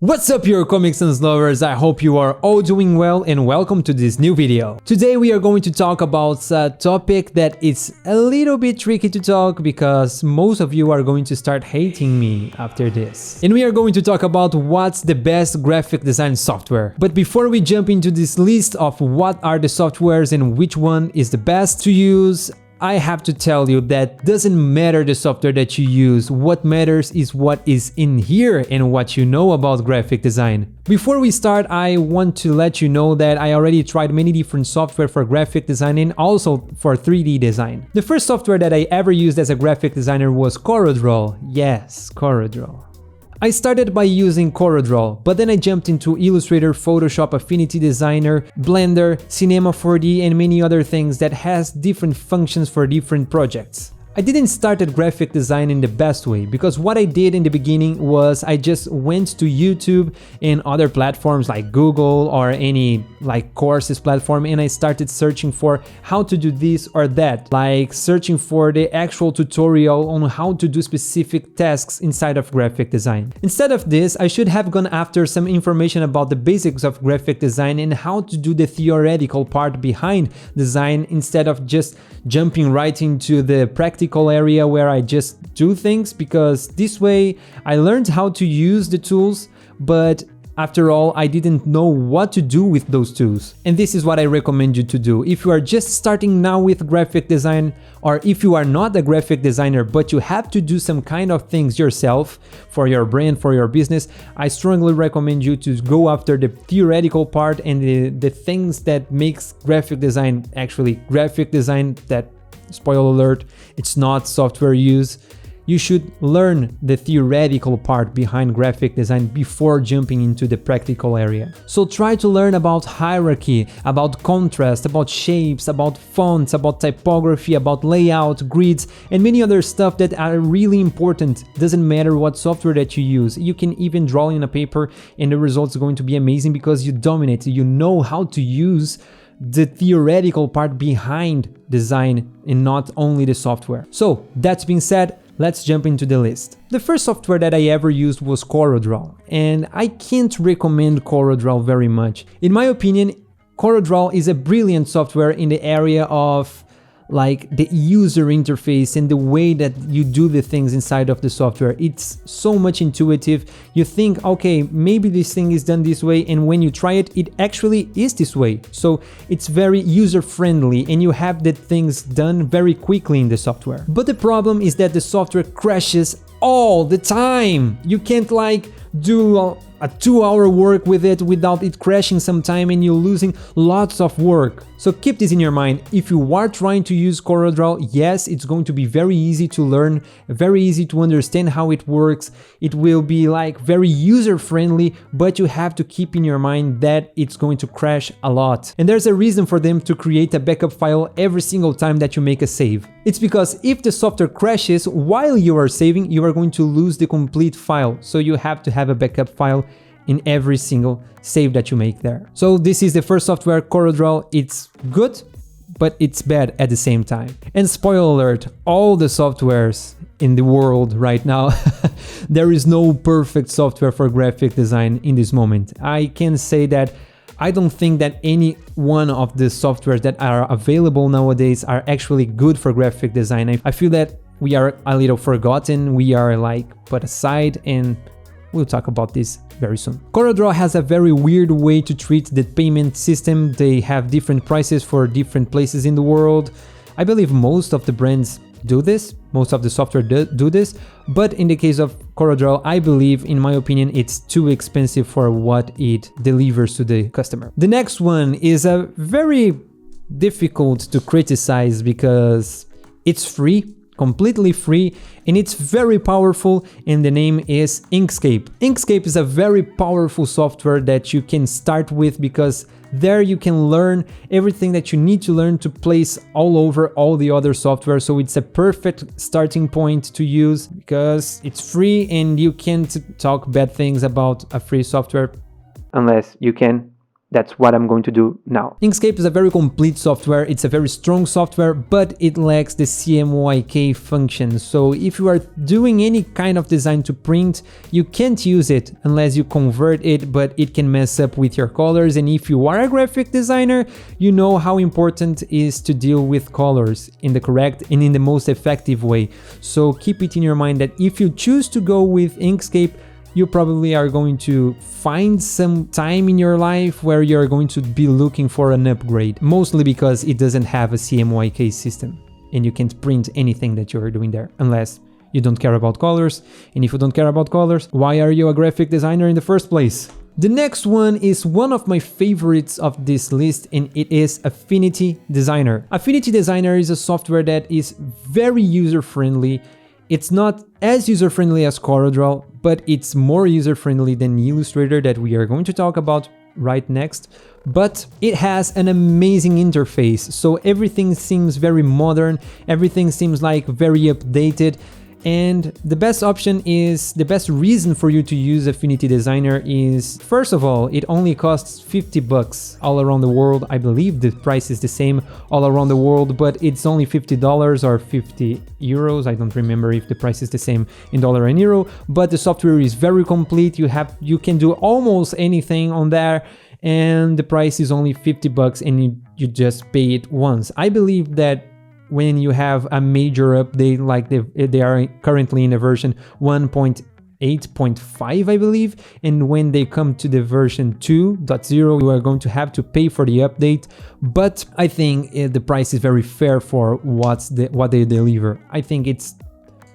What's up, your comics and lovers? I hope you are all doing well and welcome to this new video. Today we are going to talk about a topic that is a little bit tricky to talk because most of you are going to start hating me after this. And we are going to talk about what's the best graphic design software. But before we jump into this list of what are the softwares and which one is the best to use, I have to tell you that doesn't matter the software that you use. What matters is what is in here and what you know about graphic design. Before we start, I want to let you know that I already tried many different software for graphic design and also for 3D design. The first software that I ever used as a graphic designer was CorelDRAW. Yes, CorelDRAW. I started by using CorelDRAW, but then I jumped into Illustrator, Photoshop, Affinity Designer, Blender, Cinema 4D and many other things that has different functions for different projects. I didn't start at graphic design in the best way because what I did in the beginning was I just went to YouTube and other platforms like Google or any like courses platform, and I started searching for how to do this or that, like searching for the actual tutorial on how to do specific tasks inside of graphic design. Instead of this, I should have gone after some information about the basics of graphic design and how to do the theoretical part behind design instead of just jumping right into the practical area where I just do things, because this way I learned how to use the tools, but after all, I didn't know what to do with those tools. And this is what I recommend you to do. If you are just starting now with graphic design, or if you are not a graphic designer but you have to do some kind of things yourself for your brand, for your business, I strongly recommend you to go after the theoretical part and the things that makes graphic design actually graphic design. That, spoiler alert, it's not software use. You should learn the theoretical part behind graphic design before jumping into the practical area. So try to learn about hierarchy, about contrast, about shapes, about fonts, about typography, about layout, grids, and many other stuff that are really important. Doesn't matter what software that you use. You can even draw in a paper and the results are going to be amazing because you dominate, you know how to use the theoretical part behind design and not only the software. So that being said, let's jump into the list. The first software that I ever used was CorelDRAW, and I can't recommend CorelDRAW very much. In my opinion, CorelDRAW is a brilliant software in the area of like the user interface and the way that you do the things inside of the software. It's so much intuitive. You think, okay, maybe this thing is done this way, and when you try it, it actually is this way. So it's very user friendly and you have the things done very quickly in the software. But the problem is that the software crashes all the time. You can't like do a 2-hour work with it without it crashing sometime and you're losing lots of work. So keep this in your mind. If you are trying to use CorelDRAW, yes, it's going to be very easy to learn, very easy to understand how it works. It will be like very user friendly, but you have to keep in your mind that it's going to crash a lot. And there's a reason for them to create a backup file every single time that you make a save. It's because if the software crashes while you are saving, you are going to lose the complete file. So you have to have a backup file in every single save that you make there. So this is the first software, CorelDRAW. It's good, but it's bad at the same time. And spoiler alert, all the softwares in the world right now, there is no perfect software for graphic design in this moment. I can say that I don't think that any one of the softwares that are available nowadays are actually good for graphic design. I feel that we are a little forgotten, we are like put aside, and we'll talk about this very soon. CorelDRAW has a very weird way to treat the payment system. They have different prices for different places in the world. I believe most of the brands do this, most of the software do this, but in the case of CorelDRAW, I believe, in my opinion, it's too expensive for what it delivers to the customer. The next one is a very difficult to criticize because it's free, completely free, and it's very powerful, and the name is Inkscape. Inkscape is a very powerful software that you can start with because there you can learn everything that you need to learn to place all over all the other software. So it's a perfect starting point to use because it's free and you can't talk bad things about a free software unless you can. that's what I'm going to do now. Inkscape is a very complete software. It's a very strong software, but it lacks the CMYK function. So if you are doing any kind of design to print, you can't use it unless you convert it, but it can mess up with your colors. And if you are a graphic designer, you know how important it is to deal with colors in the correct and in the most effective way. So keep it in your mind that if you choose to go with Inkscape, you probably are going to find some time in your life where you're going to be looking for an upgrade, mostly because it doesn't have a CMYK system and you can't print anything that you're doing there unless you don't care about colors. And if you don't care about colors, why are you a graphic designer in the first place? The next one is one of my favorites of this list, and it is Affinity Designer. Affinity Designer is a software that is very user-friendly. It's not as user-friendly as CorelDRAW, but it's more user-friendly than Illustrator that we are going to talk about right next. But it has an amazing interface, so everything seems very modern, everything seems like very updated. And the best option is, the best reason for you to use Affinity Designer is, first of all, it only costs $50 all around the world. I believe the price is the same all around the world, but it's only $50 or 50 euros. I don't remember if the price is the same in dollar and euro, but the software is very complete. You can do almost anything on there, and the price is only $50 and you just pay it once. I believe that when you have a major update, like they are currently in a version 1.8.5, I believe, and when they come to the version 2.0, you are going to have to pay for the update. But I think the price is very fair for what they deliver. I think it's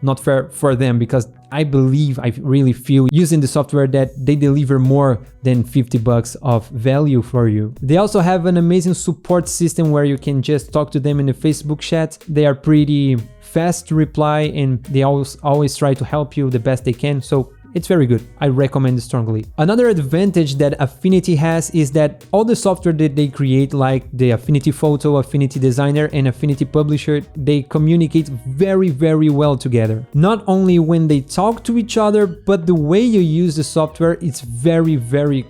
not fair for them because I really feel using the software that they deliver more than $50 of value for you. They also have an amazing support system where you can just talk to them in the Facebook chat. They are pretty fast to reply and they always try to help you the best they can. So it's very good. I recommend it strongly. Another advantage that Affinity has is that all the software that they create, like the Affinity Photo, Affinity Designer, and Affinity Publisher, they communicate very, very well together. Not only when they talk to each other, but the way you use the software is very, very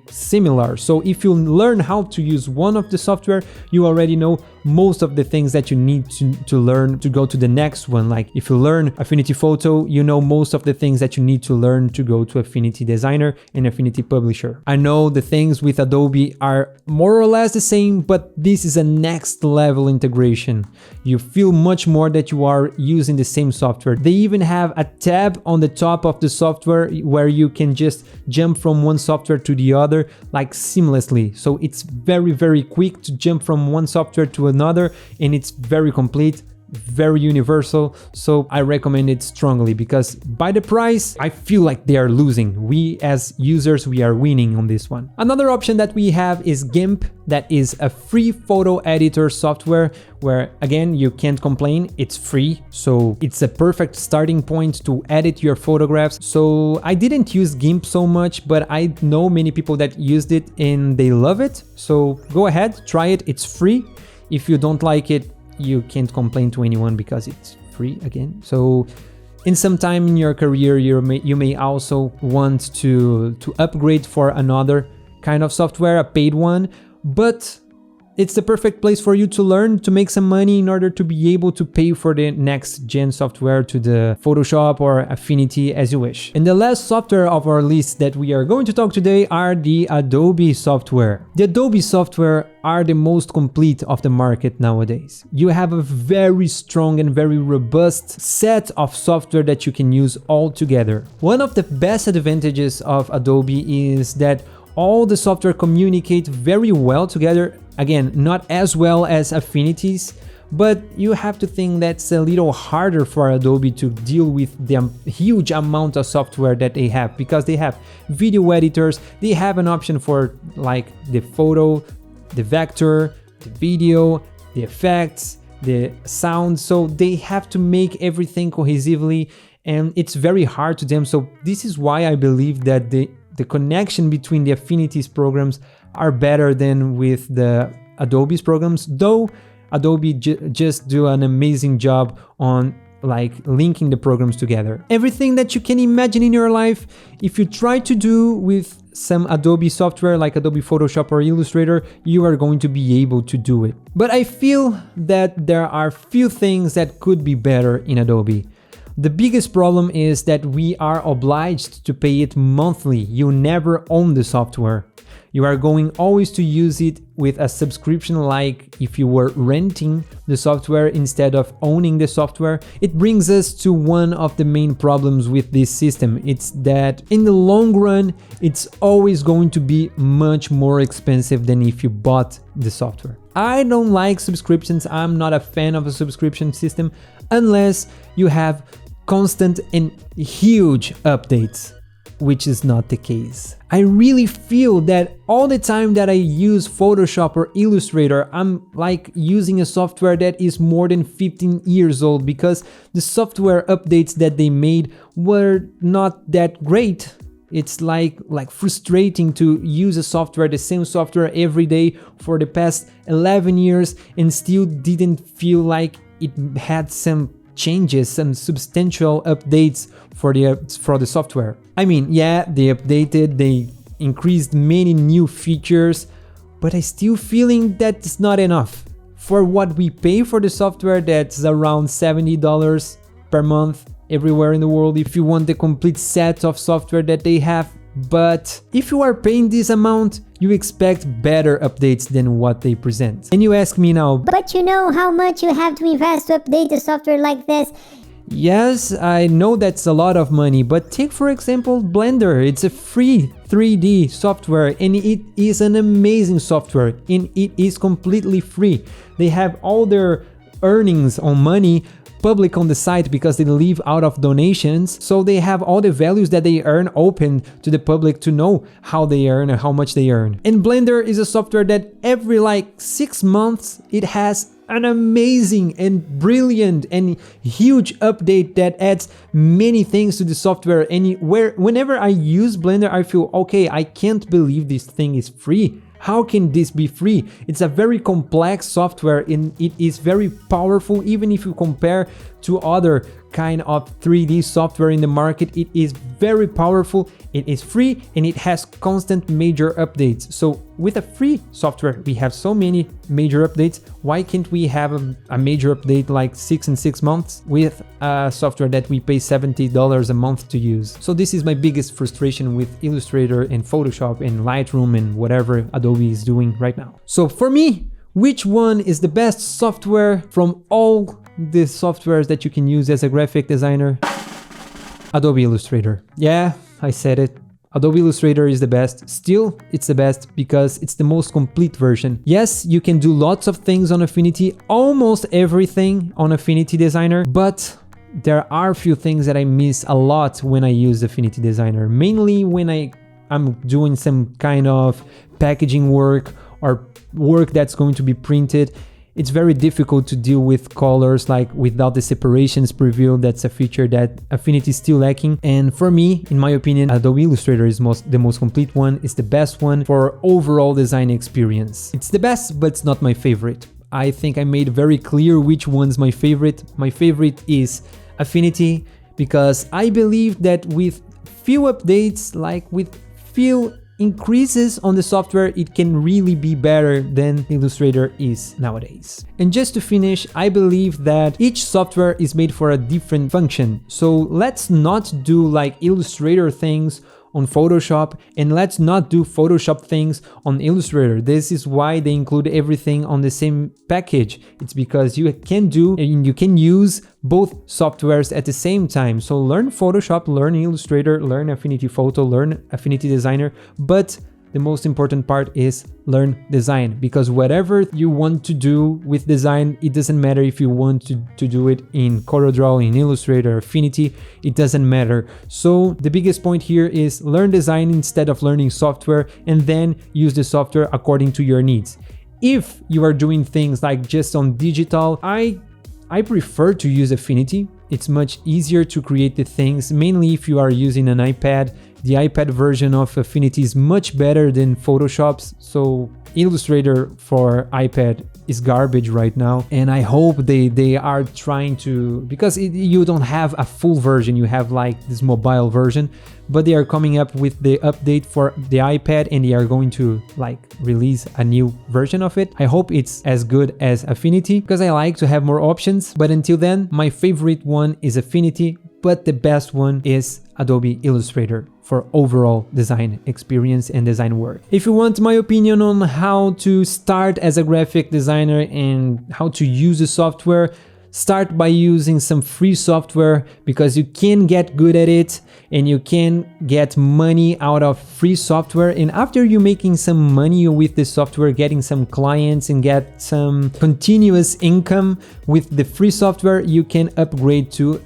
similar. So if you learn how to use one of the software, you already know most of the things that you need to learn to go to the next one. Like if you learn Affinity Photo, you know most of the things that you need to learn to go to Affinity Designer and Affinity Publisher. I know the things with Adobe are more or less the same, but this is a next level integration. You feel much more that you are using the same software. They even have a tab on the top of the software where you can just jump from one software to the other like seamlessly. So it's very, very quick to jump from one software to another, and it's very complete, very universal. So I recommend it strongly because by the price, I feel like they are losing. We as users, we are winning on this one. Another option that we have is GIMP. That is a free photo editor software where, again, you can't complain. It's free. So it's a perfect starting point to edit your photographs. So I didn't use GIMP so much, but I know many people that used it and they love it. So go ahead, try it. It's free. If you don't like it, you can't complain to anyone because it's free again. So in some time in your career, you may also want to upgrade for another kind of software, a paid one, but it's the perfect place for you to learn, to make some money in order to be able to pay for the next gen software, to the Photoshop or Affinity as you wish. And the last software of our list that we are going to talk today are the Adobe software. The Adobe software are the most complete of the market nowadays. You have a very strong and very robust set of software that you can use all together. One of the best advantages of Adobe is that all the software communicate very well together. Again, not as well as Affinity's, but you have to think that's a little harder for Adobe to deal with the huge amount of software that they have, because they have video editors, they have an option for like the photo, the vector, the video, the effects, the sound, so they have to make everything cohesively and it's very hard to them. So this is why I believe that the connection between the Affinity's programs are better than with the Adobe's programs, though Adobe just do an amazing job on like linking the programs together. Everything that you can imagine in your life, if you try to do with some Adobe software like Adobe Photoshop or Illustrator, you are going to be able to do it. But I feel that there are few things that could be better in Adobe. The biggest problem is that we are obliged to pay it monthly. You never own the software. You are going always to use it with a subscription, like if you were renting the software instead of owning the software. It brings us to one of the main problems with this system. It's that in the long run, it's always going to be much more expensive than if you bought the software. I don't like subscriptions. I'm not a fan of a subscription system unless you have constant and huge updates, which is not the case. I really feel that all the time that I use Photoshop or Illustrator, I'm like using a software that is more than 15 years old, because the software updates that they made were not that great. It's like frustrating to use a software, the same software every day for the past 11 years and still didn't feel like it had some changes, some substantial updates for the software. I mean, yeah, they updated, they increased many new features, but I still feeling that's not enough. For what we pay for the software, that's around $70 per month everywhere in the world if you want the complete set of software that they have. But if you are paying this amount, you expect better updates than what they present. And you ask me now, but you know how much you have to invest to update a software like this? Yes, I know that's a lot of money, but take for example Blender. It's a free 3D software and it is an amazing software and it is completely free. They have all their earnings on money public on the site because they live out of donations, so they have all the values that they earn open to the public to know how they earn and how much they earn. And Blender is a software that every like 6 months it has an amazing and brilliant and huge update that adds many things to the software. And whenever I use Blender, I feel, okay, I can't believe this thing is free. How can this be free? It's a very complex software and it is very powerful. Even if you compare to other kind of 3D software in the market, it is very powerful, it is free, and it has constant major updates. So with a free software, we have so many major updates. Why can't we have a major update like 6 months with a software that we pay $70 a month to use? So this is my biggest frustration with Illustrator and Photoshop and Lightroom and whatever Adobe is doing right now. So for me, which one is the best software from all the softwares that you can use as a graphic designer? Adobe Illustrator. Yeah, I said it. Adobe Illustrator is the best. Still, it's the best because it's the most complete version. Yes, you can do lots of things on Affinity, almost everything on Affinity Designer, but there are a few things that I miss a lot when I use Affinity Designer, mainly when I'm doing some kind of packaging work or work that's going to be printed. It's very difficult to deal with colors like without the separations preview. That's a feature that Affinity is still lacking. And for me, in my opinion, Adobe Illustrator is the most complete one. It's the best one for overall design experience. It's the best, but it's not my favorite. I think I made very clear which one's my favorite. My favorite is Affinity because I believe that with few updates, like with few increases on the software, it can really be better than Illustrator is nowadays. And just to finish, I believe that each software is made for a different function. So let's not do like Illustrator things on Photoshop and let's not do Photoshop things on Illustrator. This is why they include everything on the same package. It's because you can do and you can use both softwares at the same time. So learn Photoshop, learn Illustrator, learn Affinity Photo, learn Affinity Designer, but the most important part is learn design, because whatever you want to do with design, it doesn't matter if you want to do it in CorelDRAW, in Illustrator, Affinity, it doesn't matter. So the biggest point here is learn design instead of learning software, and then use the software according to your needs. If you are doing things like just on digital, I prefer to use Affinity. It's much easier to create the things, mainly if you are using an iPad. The iPad version of Affinity is much better than Photoshop's, so Illustrator for iPad is garbage right now, and I hope they are trying to, because you don't have a full version, you have like this mobile version, but they are coming up with the update for the iPad, and they are going to like release a new version of it. I hope it's as good as Affinity, because I like to have more options, but until then, my favorite one is Affinity, but the best one is Adobe Illustrator for overall design experience and design work. If you want my opinion on how to start as a graphic designer and how to use the software, start by using some free software, because you can get good at it and you can get money out of free software. And after you're making some money with the software, getting some clients and get some continuous income with the free software, you can upgrade to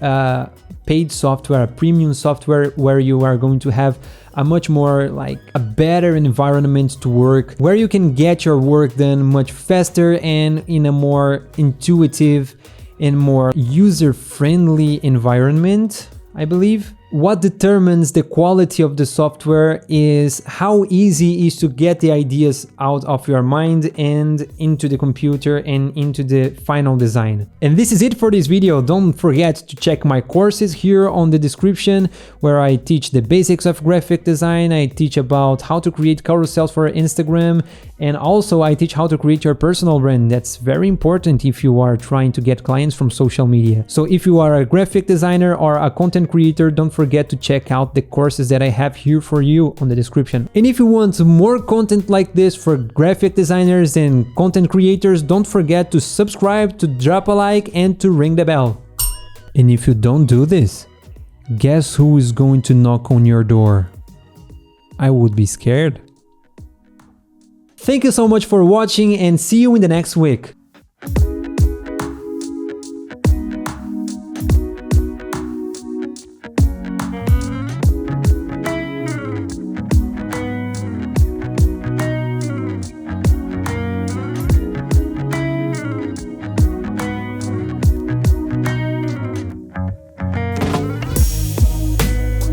paid software, a premium software, where you are going to have a much more like a better environment to work, where you can get your work done much faster and in a more intuitive and more user-friendly environment, I believe. What determines the quality of the software is how easy it is to get the ideas out of your mind and into the computer and into the final design. And this is it for this video. Don't forget to check my courses here on the description, where I teach the basics of graphic design. I teach about how to create carousels for Instagram, and also I teach how to create your personal brand. That's very important if you are trying to get clients from social media. So if you are a graphic designer or a content creator, don't forget to check out the courses that I have here for you on the description. And if you want more content like this for graphic designers and content creators, don't forget to subscribe, to drop a like, and to ring the bell. And if you don't do this, guess who is going to knock on your door? I would be scared. Thank you so much for watching, and see you in the next week.